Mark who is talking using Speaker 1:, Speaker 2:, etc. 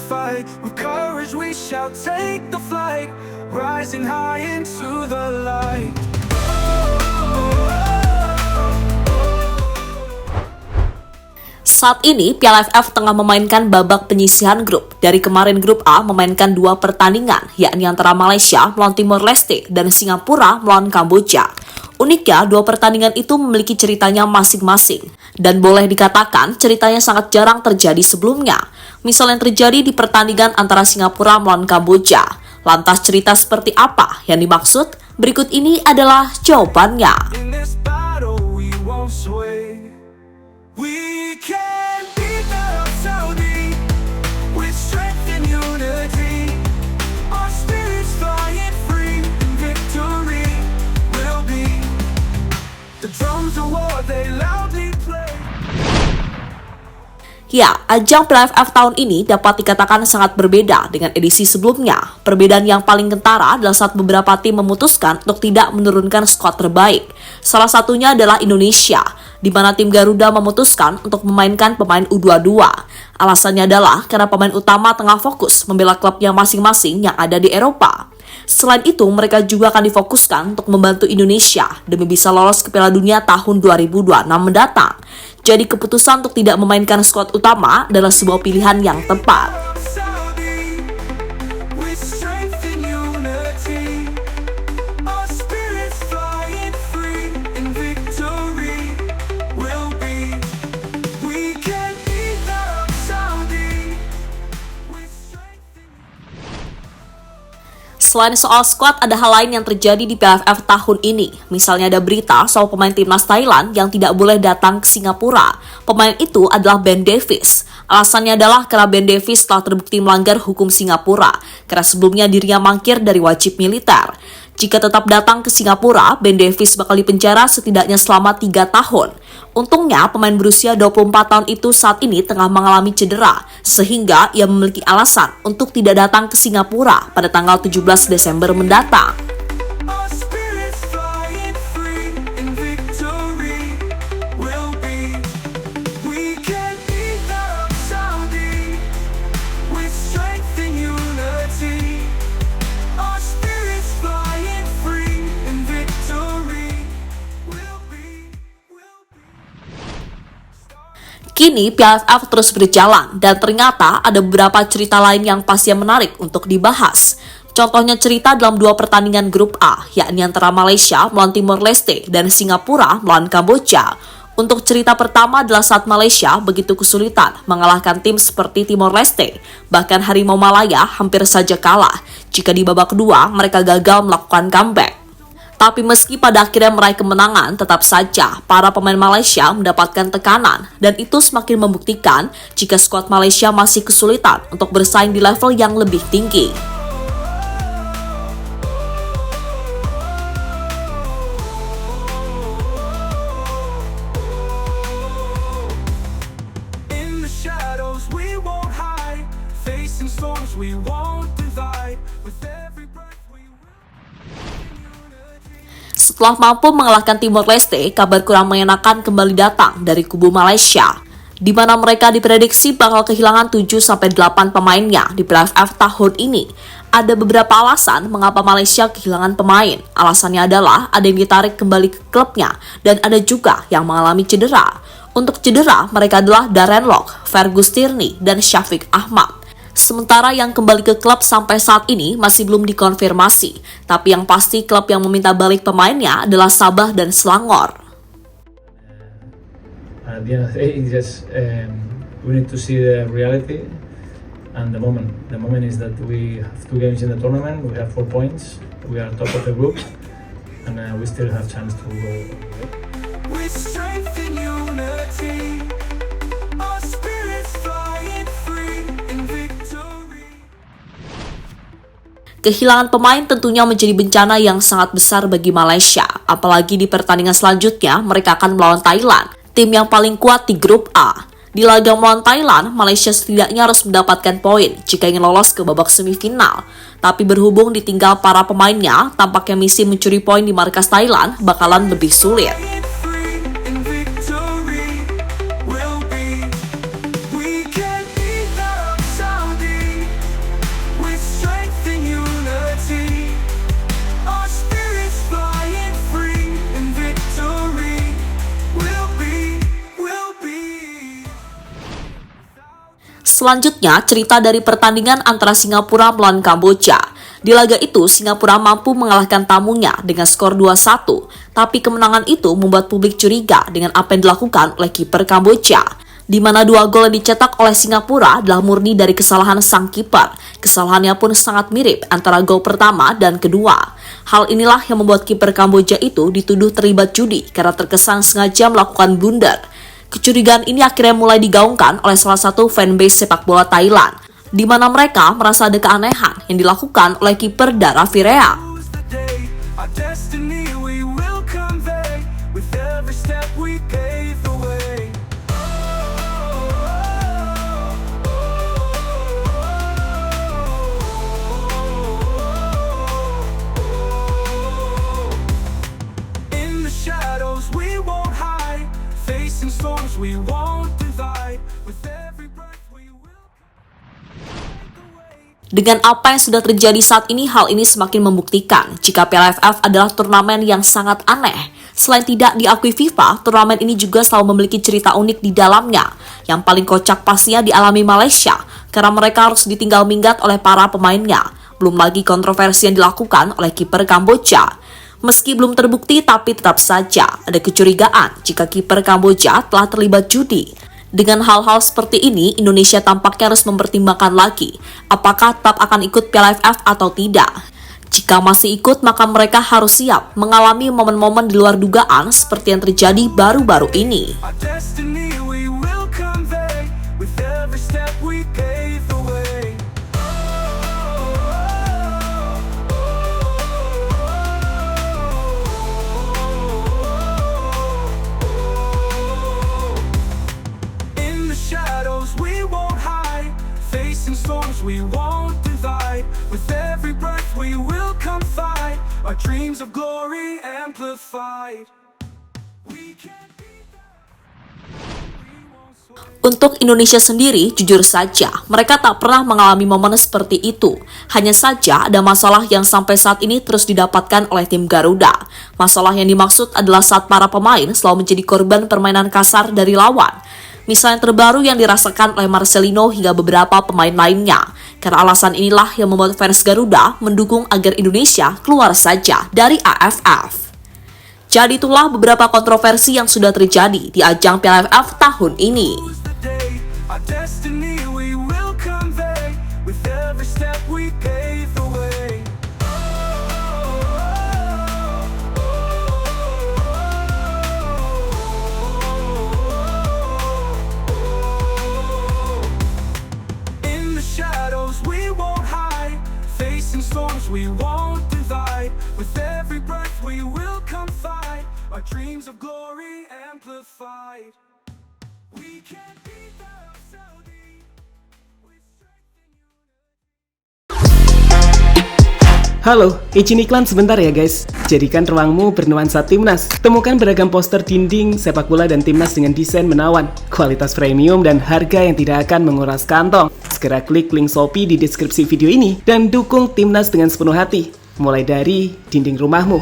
Speaker 1: fight. With courage we shall take the flight, rising high into the light.
Speaker 2: Saat ini, Piala AFF tengah memainkan babak penyisihan grup. Dari kemarin grup A memainkan 2 pertandingan, yakni antara Malaysia melawan Timor Leste dan Singapura melawan Kamboja. Uniknya, 2 pertandingan itu memiliki ceritanya masing-masing. Dan boleh dikatakan, ceritanya sangat jarang terjadi sebelumnya. Misal yang terjadi di pertandingan antara Singapura melawan Kamboja. Lantas cerita seperti apa yang dimaksud? Berikut ini adalah jawabannya.
Speaker 1: In this battle we won't sway. We can beat the Saudi with strength and unity. Our spirits flying free, and victory will be. The drums of war they loudly play.
Speaker 2: Ya, ajang Piala AFF tahun ini dapat dikatakan sangat berbeda dengan edisi sebelumnya. Perbedaan yang paling kentara adalah saat beberapa tim memutuskan untuk tidak menurunkan skuad terbaik. Salah satunya adalah Indonesia, di mana tim Garuda memutuskan untuk memainkan pemain U22. Alasannya adalah karena pemain utama tengah fokus membela klubnya masing-masing yang ada di Eropa. Selain itu, mereka juga akan difokuskan untuk membantu Indonesia demi bisa lolos ke Piala Dunia tahun 2026 mendatang. Jadi keputusan untuk tidak memainkan skuad utama adalah sebuah pilihan yang tepat.
Speaker 1: Saudi with strength and unity. Our spirits flying free, and victory will be. We can beat the Saudi with strength and
Speaker 2: Selain soal skuad, ada hal lain yang terjadi di Piala AFF tahun ini. Misalnya ada berita soal pemain timnas Thailand yang tidak boleh datang ke Singapura. Pemain itu adalah Ben Davies. Alasannya adalah karena Ben Davies telah terbukti melanggar hukum Singapura, karena sebelumnya dirinya mangkir dari wajib militer. Jika tetap datang ke Singapura, Ben Davies bakal dipenjara setidaknya selama 3 tahun. Untungnya, pemain berusia 24 tahun itu saat ini tengah mengalami cedera, sehingga ia memiliki alasan untuk tidak datang ke Singapura pada tanggal 17 Desember mendatang.
Speaker 1: our spirits flying free, and victory will be. We can beat the Saudi with strength and unity. Our spirits flying free, and victory will be.
Speaker 2: Kini Piala AFF terus berjalan dan ternyata ada beberapa cerita lain yang pastinya menarik untuk dibahas. Contohnya cerita dalam 2 pertandingan grup A, yakni antara Malaysia melawan Timor Leste dan Singapura melawan Kamboja. Untuk cerita pertama adalah saat Malaysia begitu kesulitan mengalahkan tim seperti Timor Leste. Bahkan Harimau Malaya hampir saja kalah jika di babak kedua mereka gagal melakukan comeback. Tapi meski pada akhirnya meraih kemenangan, tetap saja para pemain Malaysia mendapatkan tekanan dan itu semakin membuktikan jika skuad Malaysia masih kesulitan untuk bersaing di level yang lebih tinggi.
Speaker 1: In the shadows we won't hide, facing storms we won't divide. With every breath we will.
Speaker 2: Setelah mampu mengalahkan Timor Leste, kabar kurang mengenakan kembali datang dari kubu Malaysia, di mana mereka diprediksi bakal kehilangan 7-8 pemainnya di Piala AFF tahun ini. Ada beberapa alasan mengapa Malaysia kehilangan pemain. Alasannya adalah ada yang ditarik kembali ke klubnya dan ada juga yang mengalami cedera. Untuk cedera, mereka adalah Darren Lock, Fergus Tierney, dan Syafiq Ahmad. Sementara yang kembali ke klub sampai saat ini masih belum dikonfirmasi. Tapi yang pasti klub yang meminta balik pemainnya adalah Sabah dan Selangor.
Speaker 3: At the end of the day, it's just we need to see the reality and the moment. The moment is that we have 2 games in the tournament. We have 4 points. We are top of the group, and we still have chance to go.
Speaker 1: With strength and unity, our spirits flying free, in victory.
Speaker 2: Kehilangan pemain tentunya menjadi bencana yang sangat besar bagi Malaysia. Apalagi di pertandingan selanjutnya mereka akan melawan Thailand, tim yang paling kuat di grup A. Di laga melawan Thailand, Malaysia setidaknya harus mendapatkan poin jika ingin lolos ke babak semifinal. Tapi berhubung ditinggal para pemainnya, tampaknya misi mencuri poin di markas Thailand bakalan lebih sulit.
Speaker 1: We can beat the Saudi
Speaker 2: Selanjutnya, cerita dari pertandingan antara Singapura melawan Kamboja. Di laga itu, Singapura mampu mengalahkan tamunya dengan skor 2-1, tapi kemenangan itu membuat publik curiga dengan apa yang dilakukan oleh kiper Kamboja, di mana 2 gol yang dicetak oleh Singapura adalah murni dari kesalahan sang kiper. Kesalahannya pun sangat mirip antara gol pertama dan kedua. Hal inilah yang membuat kiper Kamboja itu dituduh terlibat judi karena terkesan sengaja melakukan blunder. Kecurigaan ini akhirnya mulai digaungkan oleh salah satu fanbase sepak bola Thailand, di mana mereka merasa ada keanehan yang dilakukan oleh kiper Dara Virea.
Speaker 1: Lose the day, our destiny we will convey with every step we pave the way. In the shadows we won't hide, facing storms we won't divide with every breath we will.
Speaker 2: Dengan apa yang sudah terjadi saat ini, hal ini semakin membuktikan jika Piala AFF adalah turnamen yang sangat aneh. Selain tidak diakui FIFA, turnamen ini juga selalu memiliki cerita unik di dalamnya. Yang paling kocak pastinya dialami Malaysia, karena mereka harus ditinggal minggat oleh para pemainnya. Belum lagi kontroversi yang dilakukan oleh kiper Kamboja. Meski belum terbukti, tapi tetap saja ada kecurigaan jika kiper Kamboja telah terlibat judi. Dengan hal-hal seperti ini, Indonesia tampaknya harus mempertimbangkan lagi apakah tetap akan ikut Piala AFF atau tidak. Jika masih ikut, maka mereka harus siap mengalami momen-momen di luar dugaan seperti yang terjadi baru-baru ini.
Speaker 1: Our destiny we will convey with every step we pave the way. In the shadows we won't hide, facing storms we won't divide. With every breath we will confide, our dreams of glory amplified. We can't be
Speaker 2: Untuk Indonesia sendiri, jujur saja, mereka tak pernah mengalami momen seperti itu. Hanya saja ada masalah yang sampai saat ini terus didapatkan oleh tim Garuda. Masalah yang dimaksud adalah saat para pemain selalu menjadi korban permainan kasar dari lawan. Misalnya terbaru yang dirasakan oleh Marcelino hingga beberapa pemain lainnya. Karena alasan inilah yang membuat fans Garuda mendukung agar Indonesia keluar saja dari AFF. Jadi itulah beberapa kontroversi yang sudah terjadi di ajang Piala AFF tahun ini.
Speaker 1: lose the day, our destiny we will convey with every step we pave the way. In the shadows we won't hide, facing storms we won't divide. With every breath we will confide, our dreams of glory amplified. We can't beat the Saudi with strength and unity.
Speaker 4: Halo, izin iklan sebentar ya guys. Jadikan ruangmu bernuansa Timnas. Temukan beragam poster dinding, sepak bola dan Timnas dengan desain menawan, kualitas premium dan harga yang tidak akan menguras kantong. Segera klik link Shopee di deskripsi video ini dan dukung Timnas dengan sepenuh hati. Mulai dari dinding rumahmu.